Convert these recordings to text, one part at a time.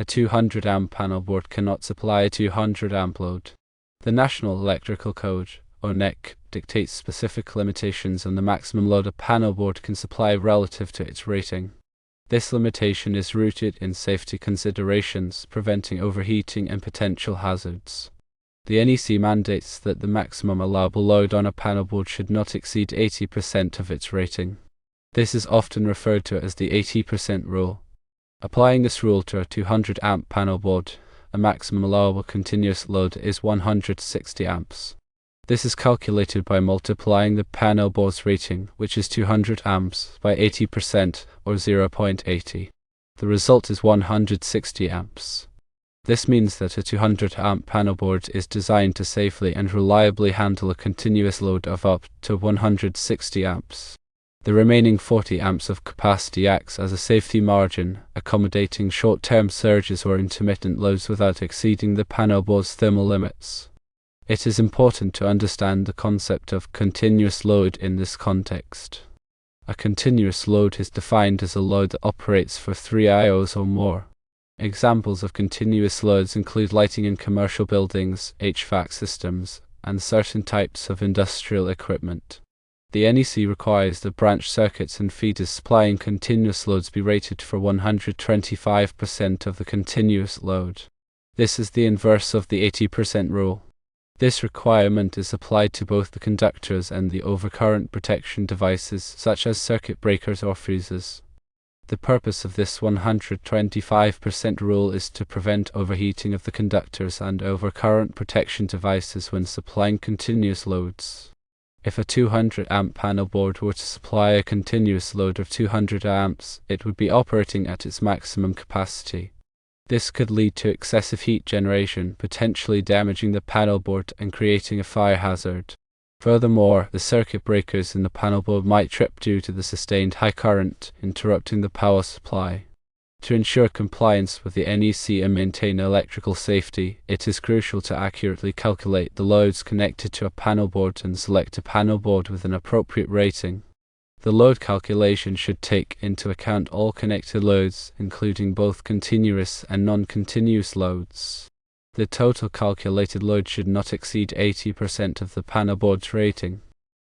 A 200 amp panel board cannot supply a 200 amp load. The National Electrical Code, or NEC, dictates specific limitations on the maximum load a panel board can supply relative to its rating. This limitation is rooted in safety considerations, preventing overheating and potential hazards. The NEC mandates that the maximum allowable load on a panel board should not exceed 80% of its rating. This is often referred to as the 80% rule. Applying this rule to a 200 amp panel board, a maximum allowable continuous load is 160 amps. This is calculated by multiplying the panel board's rating, which is 200 amps, by 80% or 0.80. The result is 160 amps. This means that a 200 amp panel board is designed to safely and reliably handle a continuous load of up to 160 amps. The remaining 40 amps of capacity acts as a safety margin, accommodating short-term surges or intermittent loads without exceeding the panel board's thermal limits. It is important to understand the concept of continuous load in this context. A continuous load is defined as a load that operates for 3 hours or more. Examples of continuous loads include lighting in commercial buildings, HVAC systems, and certain types of industrial equipment. The NEC requires that branch circuits and feeders supplying continuous loads be rated for 125% of the continuous load. This is the inverse of the 80% rule. This requirement is applied to both the conductors and the overcurrent protection devices such as circuit breakers or fuses. The purpose of this 125% rule is to prevent overheating of the conductors and overcurrent protection devices when supplying continuous loads. If a 200 amp panel board were to supply a continuous load of 200 amps, it would be operating at its maximum capacity. This could lead to excessive heat generation, potentially damaging the panel board and creating a fire hazard. Furthermore, the circuit breakers in the panel board might trip due to the sustained high current, interrupting the power supply. To ensure compliance with the NEC and maintain electrical safety, it is crucial to accurately calculate the loads connected to a panel board and select a panel board with an appropriate rating. The load calculation should take into account all connected loads, including both continuous and non-continuous loads. The total calculated load should not exceed 80% of the panel board's rating.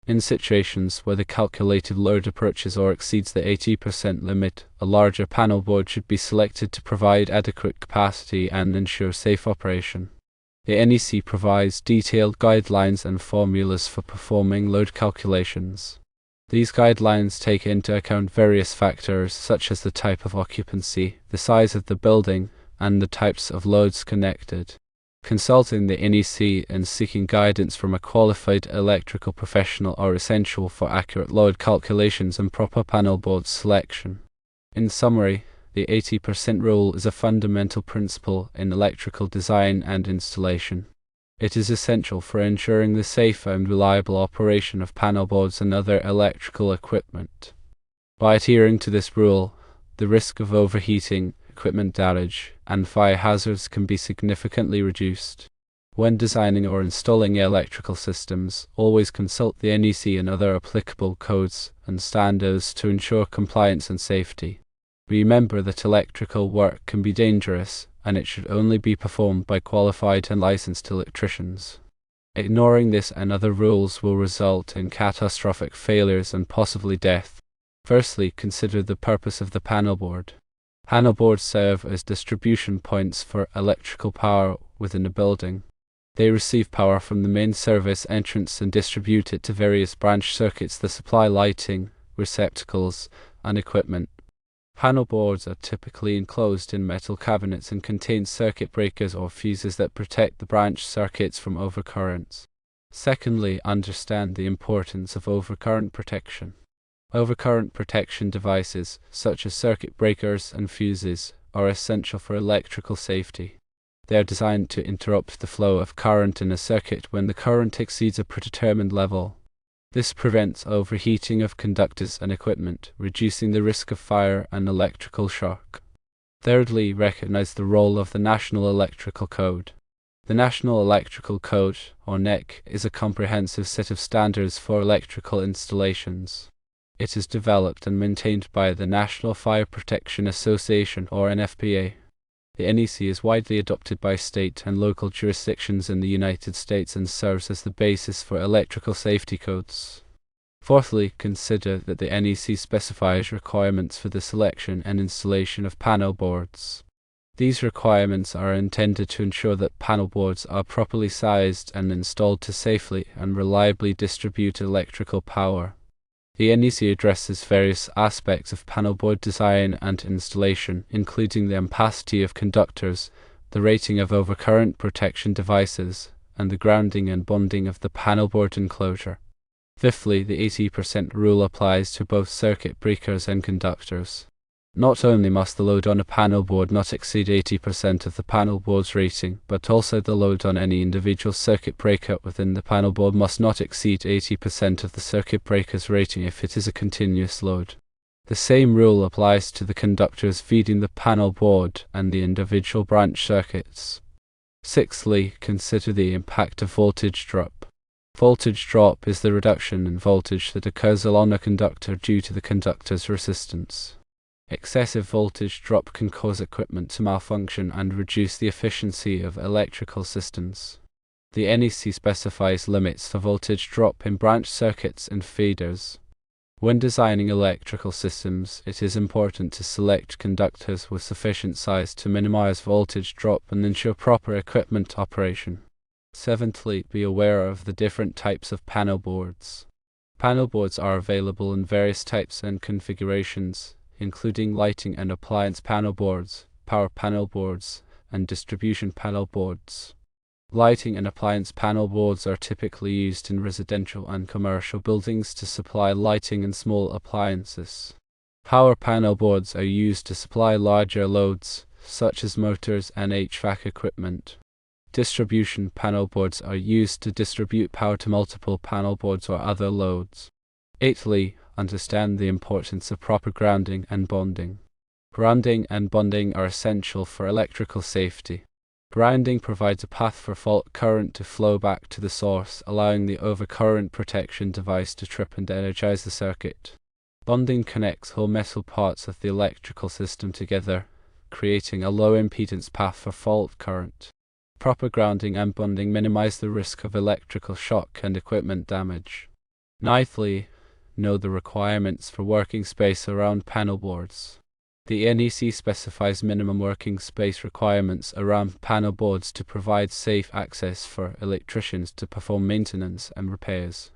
In situations where the calculated load approaches or exceeds the 80% limit, a larger panel board should be selected to provide adequate capacity and ensure safe operation. The NEC provides detailed guidelines and formulas for performing load calculations. These guidelines take into account various factors such as the type of occupancy, the size of the building, and the types of loads connected. Consulting the NEC and seeking guidance from a qualified electrical professional are essential for accurate load calculations and proper panel board selection. In summary, the 80% rule is a fundamental principle in electrical design and installation. It is essential for ensuring the safe and reliable operation of panel boards and other electrical equipment. By adhering to this rule, the risk of overheating, equipment damage, and fire hazards can be significantly reduced. When designing or installing electrical systems, always consult the NEC and other applicable codes and standards to ensure compliance and safety. Remember that electrical work can be dangerous, and it should only be performed by qualified and licensed electricians. Ignoring this and other rules will result in catastrophic failures and possibly death. Firstly, consider the purpose of the panel board. Panel boards serve as distribution points for electrical power within a building. They receive power from the main service entrance and distribute it to various branch circuits that supply lighting, receptacles, and equipment. Panel boards are typically enclosed in metal cabinets and contain circuit breakers or fuses that protect the branch circuits from overcurrents. Secondly, understand the importance of overcurrent protection. Overcurrent protection devices, such as circuit breakers and fuses, are essential for electrical safety. They are designed to interrupt the flow of current in a circuit when the current exceeds a predetermined level. This prevents overheating of conductors and equipment, reducing the risk of fire and electrical shock. Thirdly, recognize the role of the National Electrical Code. The National Electrical Code, or NEC, is a comprehensive set of standards for electrical installations. It is developed and maintained by the National Fire Protection Association, or NFPA. The NEC is widely adopted by state and local jurisdictions in the United States and serves as the basis for electrical safety codes. Fourthly, consider that the NEC specifies requirements for the selection and installation of panel boards. These requirements are intended to ensure that panel boards are properly sized and installed to safely and reliably distribute electrical power. The NEC addresses various aspects of panel board design and installation, including the ampacity of conductors, the rating of overcurrent protection devices, and the grounding and bonding of the panel board enclosure. Fifthly, the 80% rule applies to both circuit breakers and conductors. Not only must the load on a panel board not exceed 80% of the panel board's rating, but also the load on any individual circuit breaker within the panel board must not exceed 80% of the circuit breaker's rating if it is a continuous load. The same rule applies to the conductors feeding the panel board and the individual branch circuits. Sixthly, consider the impact of voltage drop. Voltage drop is the reduction in voltage that occurs along a conductor due to the conductor's resistance. Excessive voltage drop can cause equipment to malfunction and reduce the efficiency of electrical systems. The NEC specifies limits for voltage drop in branch circuits and feeders. When designing electrical systems, it is important to select conductors with sufficient size to minimize voltage drop and ensure proper equipment operation. Seventhly, be aware of the different types of panel boards. Panel boards are available in various types and configurations, including lighting and appliance panel boards, power panel boards, and distribution panel boards. Lighting and appliance panel boards are typically used in residential and commercial buildings to supply lighting and small appliances. Power panel boards are used to supply larger loads, such as motors and HVAC equipment. Distribution panel boards are used to distribute power to multiple panel boards or other loads. Eighthly, understand the importance of proper grounding and bonding. Grounding and bonding are essential for electrical safety. Grounding provides a path for fault current to flow back to the source, allowing the overcurrent protection device to trip and energize the circuit. Bonding connects whole metal parts of the electrical system together, creating a low impedance path for fault current. Proper grounding and bonding minimize the risk of electrical shock and equipment damage. Ninthly, know the requirements for working space around panel boards. The NEC specifies minimum working space requirements around panel boards to provide safe access for electricians to perform maintenance and repairs.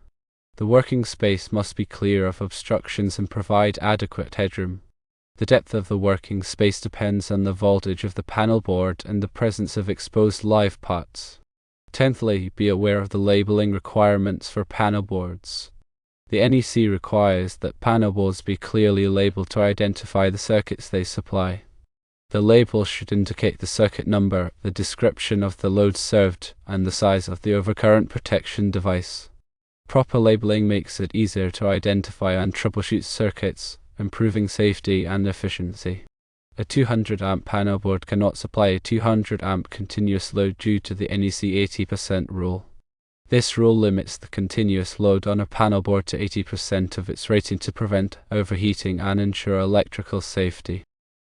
The working space must be clear of obstructions and provide adequate headroom. The depth of the working space depends on the voltage of the panel board and the presence of exposed live parts. Tenthly, be aware of the labeling requirements for panel boards. The NEC requires that panel boards be clearly labeled to identify the circuits they supply. The label should indicate the circuit number, the description of the load served, and the size of the overcurrent protection device. Proper labeling makes it easier to identify and troubleshoot circuits, improving safety and efficiency. A 200 amp panel board cannot supply a 200 amp continuous load due to the NEC 80% rule. This rule limits the continuous load on a panel board to 80% of its rating to prevent overheating and ensure electrical safety.